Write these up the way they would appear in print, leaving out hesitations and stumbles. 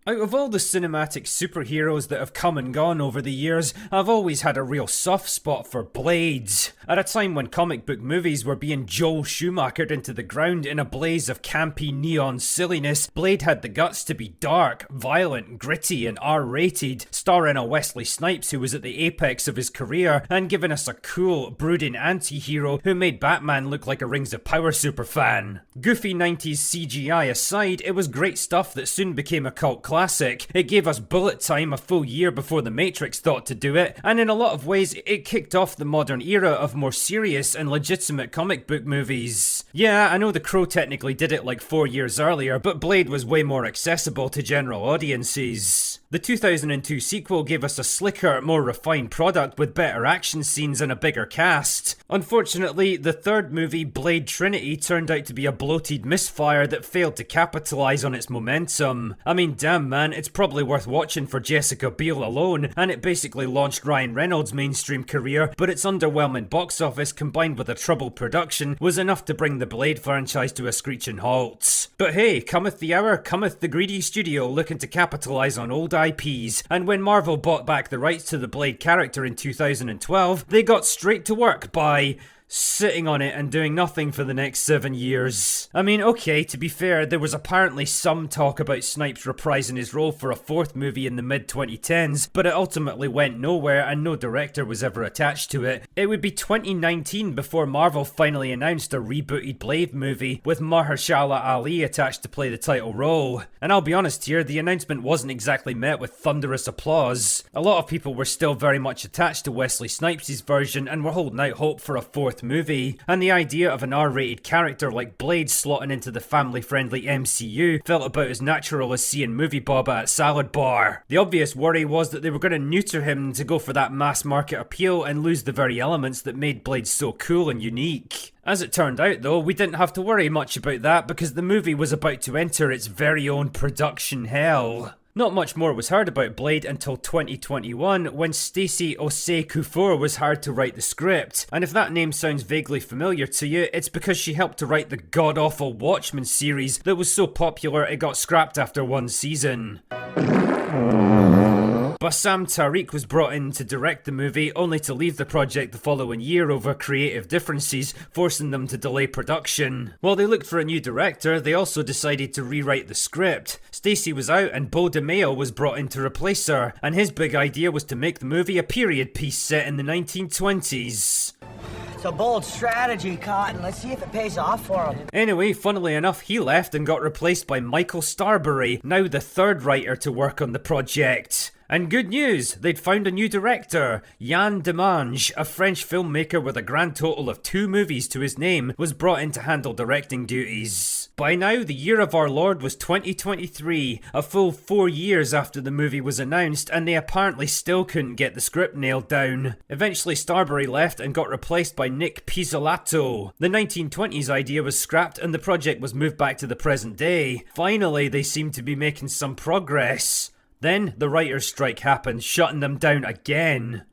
Out of all the cinematic superheroes that have come and gone over the years, I've always had a real soft spot for Blade. At a time when comic book movies were being Joel Schumachered into the ground in a blaze of campy neon silliness, Blade had the guts to be dark, violent, gritty and R-rated, starring a Wesley Snipes who was at the apex of his career and giving us a cool, brooding anti-hero who made Batman look like a Rings of Power superfan. Goofy 90s CGI aside, it was great stuff that soon became a cult classic. It gave us bullet time a full year before The Matrix thought to do it, and in a lot of ways it kicked off the modern era of more serious and legitimate comic book movies. Yeah, I know The Crow technically did it like 4 years earlier, but Blade was way more accessible to general audiences. The 2002 sequel gave us a slicker, more refined product with better action scenes and a bigger cast. Unfortunately, the third movie, Blade Trinity, turned out to be a bloated misfire that failed to capitalise on its momentum. I mean, damn man, it's probably worth watching for Jessica Biel alone, and it basically launched Ryan Reynolds' mainstream career, but its underwhelming box office combined with a troubled production was enough to bring the Blade franchise to a screeching halt. But hey, cometh the hour, cometh the greedy studio looking to capitalise on old IPs, and when Marvel bought back the rights to the Blade character in 2012, they got straight to work by sitting on it and doing nothing for the next 7 years. I mean, okay, to be fair, there was apparently some talk about Snipes reprising his role for a fourth movie in the mid-2010s, but it ultimately went nowhere and no director was ever attached to it. It would be 2019 before Marvel finally announced a rebooted Blade movie, with Mahershala Ali attached to play the title role. And I'll be honest here, the announcement wasn't exactly met with thunderous applause. A lot of people were still very much attached to Wesley Snipes' version and were holding out hope for a fourth movie, and the idea of an R-rated character like Blade slotting into the family-friendly MCU felt about as natural as seeing Movie Bob at a salad bar. The obvious worry was that they were going to neuter him to go for that mass market appeal and lose the very elements that made Blade so cool and unique. As it turned out though, we didn't have to worry much about that because the movie was about to enter its very own production hell. Not much more was heard about Blade until 2021 when Stacey Osei Kuffour was hired to write the script, and if that name sounds vaguely familiar to you, it's because she helped to write the god-awful Watchmen series that was so popular it got scrapped after one season. Bassam Tariq was brought in to direct the movie, only to leave the project the following year over creative differences, forcing them to delay production. While they looked for a new director, they also decided to rewrite the script. Stacey was out and Beau DeMayo was brought in to replace her, and his big idea was to make the movie a period piece set in the 1920s. It's a bold strategy, Cotton. Let's see if it pays off for him. Anyway, funnily enough, he left and got replaced by Michael Starbury, now the third writer to work on the project. And good news, they'd found a new director. Yann Demange, a French filmmaker with a grand total of 2 movies to his name, was brought in to handle directing duties. By now, the year of our Lord was 2023, a full 4 years after the movie was announced, and they apparently still couldn't get the script nailed down. Eventually, Starbury left and got replaced by Nick Pizzolatto. The 1920s idea was scrapped and the project was moved back to the present day. Finally, they seemed to be making some progress. Then, the writer's strike happened, shutting them down again.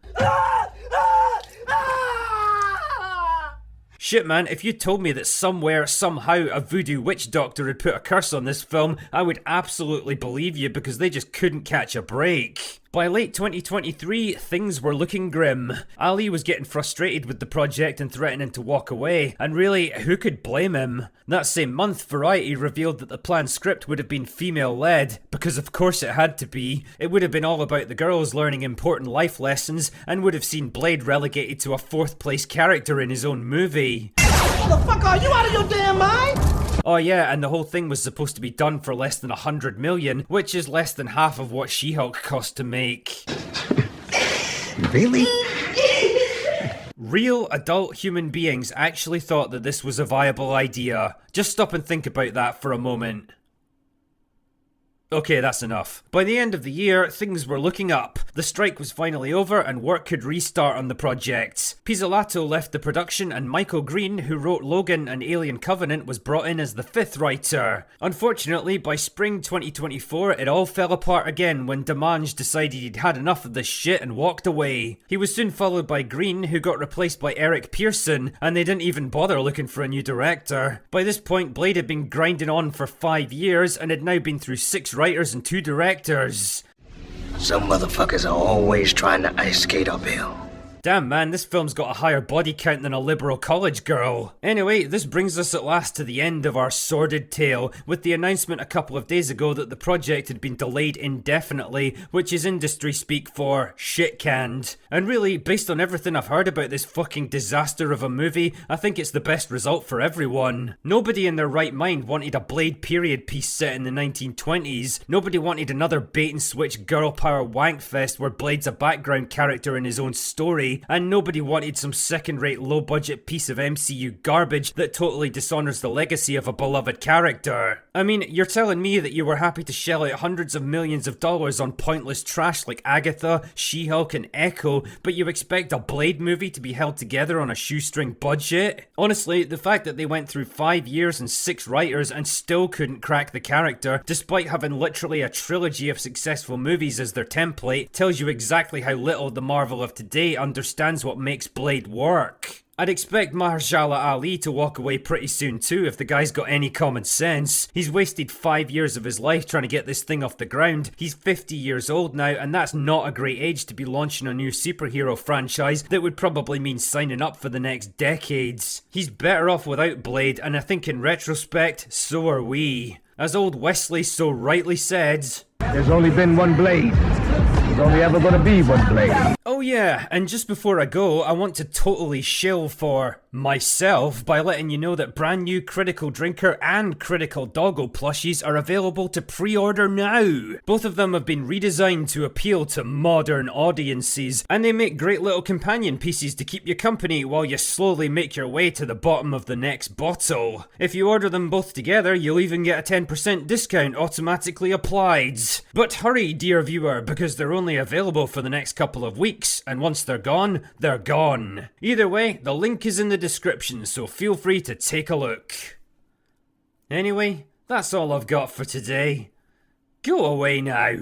Shit man, if you told me that somewhere, somehow, a voodoo witch doctor had put a curse on this film, I would absolutely believe you because they just couldn't catch a break. By late 2023, things were looking grim. Ali was getting frustrated with the project and threatening to walk away, and really, who could blame him? That same month, Variety revealed that the planned script would have been female-led, because of course it had to be. It would have been all about the girls learning important life lessons, and would have seen Blade relegated to a 4th place character in his own movie. What the fuck, are you out of your damn mind? Oh yeah, and the whole thing was supposed to be done for less than 100 million, which is less than half of what She-Hulk cost to make. Really? Real adult human beings actually thought that this was a viable idea. Just stop and think about that for a moment. Okay, that's enough. By the end of the year, things were looking up. The strike was finally over and work could restart on the project. Pizzolatto left the production and Michael Green, who wrote Logan and Alien Covenant, was brought in as the 5th writer. Unfortunately, by spring 2024, it all fell apart again when Demange decided he'd had enough of this shit and walked away. He was soon followed by Green, who got replaced by Eric Pearson, and they didn't even bother looking for a new director. By this point, Blade had been grinding on for 5 years and had now been through 6 writers and 2 directors. Some motherfuckers are always trying to ice skate uphill. Damn man, this film's got a higher body count than a liberal college girl. Anyway, this brings us at last to the end of our sordid tale, with the announcement a couple of days ago that the project had been delayed indefinitely, which is industry speak for shit canned. And really, based on everything I've heard about this fucking disaster of a movie, I think it's the best result for everyone. Nobody in their right mind wanted a Blade period piece set in the 1920s. Nobody wanted another bait and switch girl power wankfest where Blade's a background character in his own story. And nobody wanted some second-rate low-budget piece of MCU garbage that totally dishonors the legacy of a beloved character. I mean, you're telling me that you were happy to shell out hundreds of millions of dollars on pointless trash like Agatha, She-Hulk and Echo, but you expect a Blade movie to be held together on a shoestring budget? Honestly, the fact that they went through 5 years and 6 writers and still couldn't crack the character, despite having literally a trilogy of successful movies as their template, tells you exactly how little the Marvel of today understands what makes Blade work. I'd expect Mahershala Ali to walk away pretty soon too if the guy's got any common sense. He's wasted 5 years of his life trying to get this thing off the ground. He's 50 years old now, and that's not a great age to be launching a new superhero franchise that would probably mean signing up for the next decades. He's better off without Blade, and I think in retrospect, so are we. As old Wesley so rightly said, "There's only been one Blade. There's only ever gonna be one Blade." Oh yeah, and just before I go, I want to totally shill for myself by letting you know that brand new Critical Drinker and Critical Doggo plushies are available to pre-order now. Both of them have been redesigned to appeal to modern audiences, and they make great little companion pieces to keep you company while you slowly make your way to the bottom of the next bottle. If you order them both together, you'll even get a 10% discount automatically applied. But hurry, dear viewer, because they're only available for the next couple of weeks, and once they're gone, they're gone. Either way, the link is in the description, so feel free to take a look. Anyway, that's all I've got for today. Go away now.